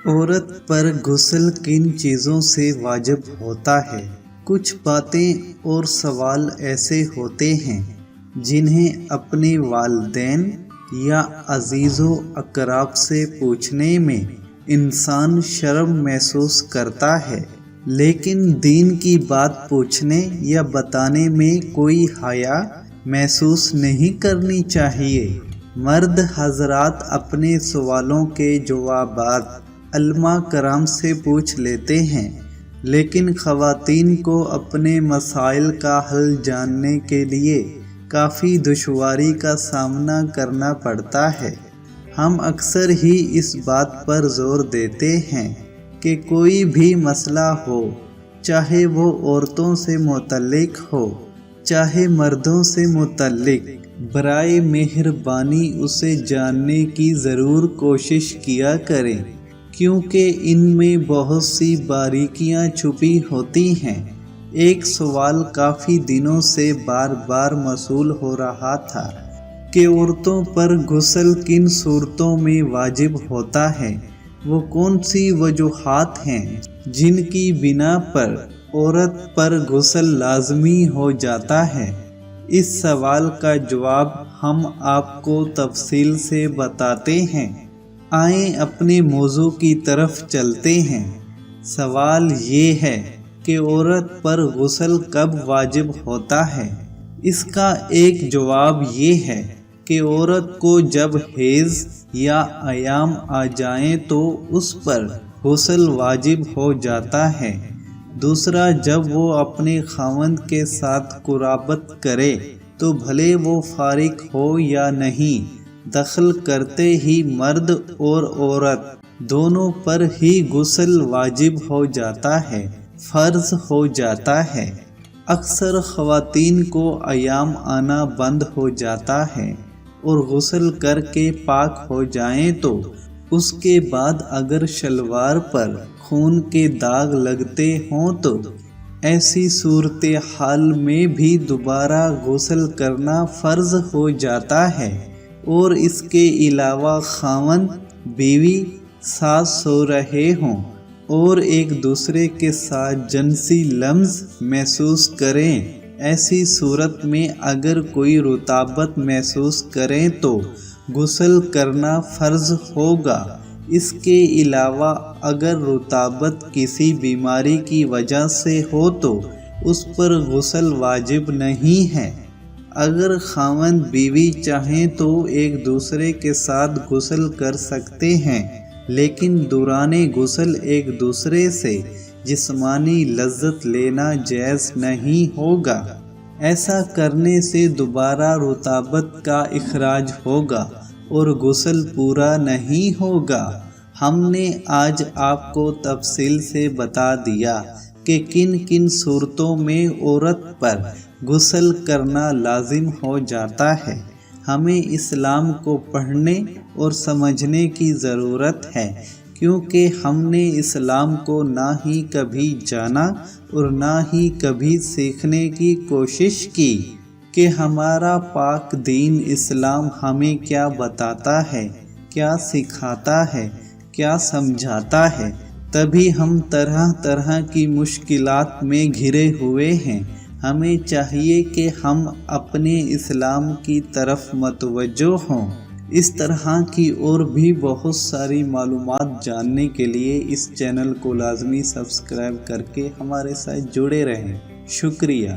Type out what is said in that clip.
عورت پر غسل کن چیزوں سے واجب ہوتا ہے؟ کچھ باتیں اور سوال ایسے ہوتے ہیں جنہیں اپنے والدین یا عزیز و اقرب سے پوچھنے میں انسان شرم محسوس کرتا ہے، لیکن دین کی بات پوچھنے یا بتانے میں کوئی حیا محسوس نہیں کرنی چاہیے۔ مرد حضرات اپنے سوالوں کے جوابات علماء کرام سے پوچھ لیتے ہیں، لیکن خواتین کو اپنے مسائل کا حل جاننے کے لیے کافی دشواری کا سامنا کرنا پڑتا ہے۔ ہم اکثر ہی اس بات پر زور دیتے ہیں کہ کوئی بھی مسئلہ ہو، چاہے وہ عورتوں سے متعلق ہو، چاہے مردوں سے متعلق، برائے مہربانی اسے جاننے کی ضرور کوشش کیا کریں، کیونکہ ان میں بہت سی باریکیاں چھپی ہوتی ہیں۔ ایک سوال کافی دنوں سے بار بار موصول ہو رہا تھا کہ عورتوں پر غسل کن صورتوں میں واجب ہوتا ہے۔ وہ کون سی وجوہات ہیں جن کی بنا پر عورت پر غسل لازمی ہو جاتا ہے؟ اس سوال کا جواب ہم آپ کو تفصیل سے بتاتے ہیں۔ آئیں اپنے موضوع کی طرف چلتے ہیں۔ سوال یہ ہے کہ عورت پر غسل کب واجب ہوتا ہے؟ اس کا ایک جواب یہ ہے کہ عورت کو جب حیض یا ایام آ جائیں تو اس پر غسل واجب ہو جاتا ہے۔ دوسرا، جب وہ اپنے خاوند کے ساتھ قرابت کرے تو بھلے وہ فارغ ہو یا نہیں، دخل کرتے ہی مرد اور عورت دونوں پر ہی غسل واجب ہو جاتا ہے، فرض ہو جاتا ہے۔ اکثر خواتین کو ایام آنا بند ہو جاتا ہے اور غسل کر کے پاک ہو جائیں تو اس کے بعد اگر شلوار پر خون کے داغ لگتے ہوں تو ایسی صورتحال میں بھی دوبارہ غسل کرنا فرض ہو جاتا ہے، اور اس کے علاوہ خاوند بیوی ساتھ سو رہے ہوں اور ایک دوسرے کے ساتھ جنسی لمس محسوس کریں، ایسی صورت میں اگر کوئی رطوبت محسوس کریں تو غسل کرنا فرض ہوگا۔ اس کے علاوہ اگر رطوبت کسی بیماری کی وجہ سے ہو تو اس پر غسل واجب نہیں ہے۔ اگر خاوند بیوی چاہیں تو ایک دوسرے کے ساتھ غسل کر سکتے ہیں، لیکن دوران غسل ایک دوسرے سے جسمانی لذت لینا جائز نہیں ہوگا۔ ایسا کرنے سے دوبارہ رطوبت کا اخراج ہوگا اور غسل پورا نہیں ہوگا۔ ہم نے آج آپ کو تفصیل سے بتا دیا کہ کن کن صورتوں میں عورت پر غسل کرنا لازم ہو جاتا ہے۔ ہمیں اسلام کو پڑھنے اور سمجھنے کی ضرورت ہے، کیونکہ ہم نے اسلام کو نہ ہی کبھی جانا اور نہ ہی کبھی سیکھنے کی کوشش کی کہ ہمارا پاک دین اسلام ہمیں کیا بتاتا ہے، کیا سکھاتا ہے، کیا سمجھاتا ہے۔ تبھی ہم طرح طرح کی مشکلات میں گھرے ہوئے ہیں۔ ہمیں چاہیے کہ ہم اپنے اسلام کی طرف متوجہ ہوں۔ اس طرح کی اور بھی بہت ساری معلومات جاننے کے لیے اس چینل کو لازمی سبسکرائب کر کے ہمارے ساتھ جڑے رہیں۔ شکریہ۔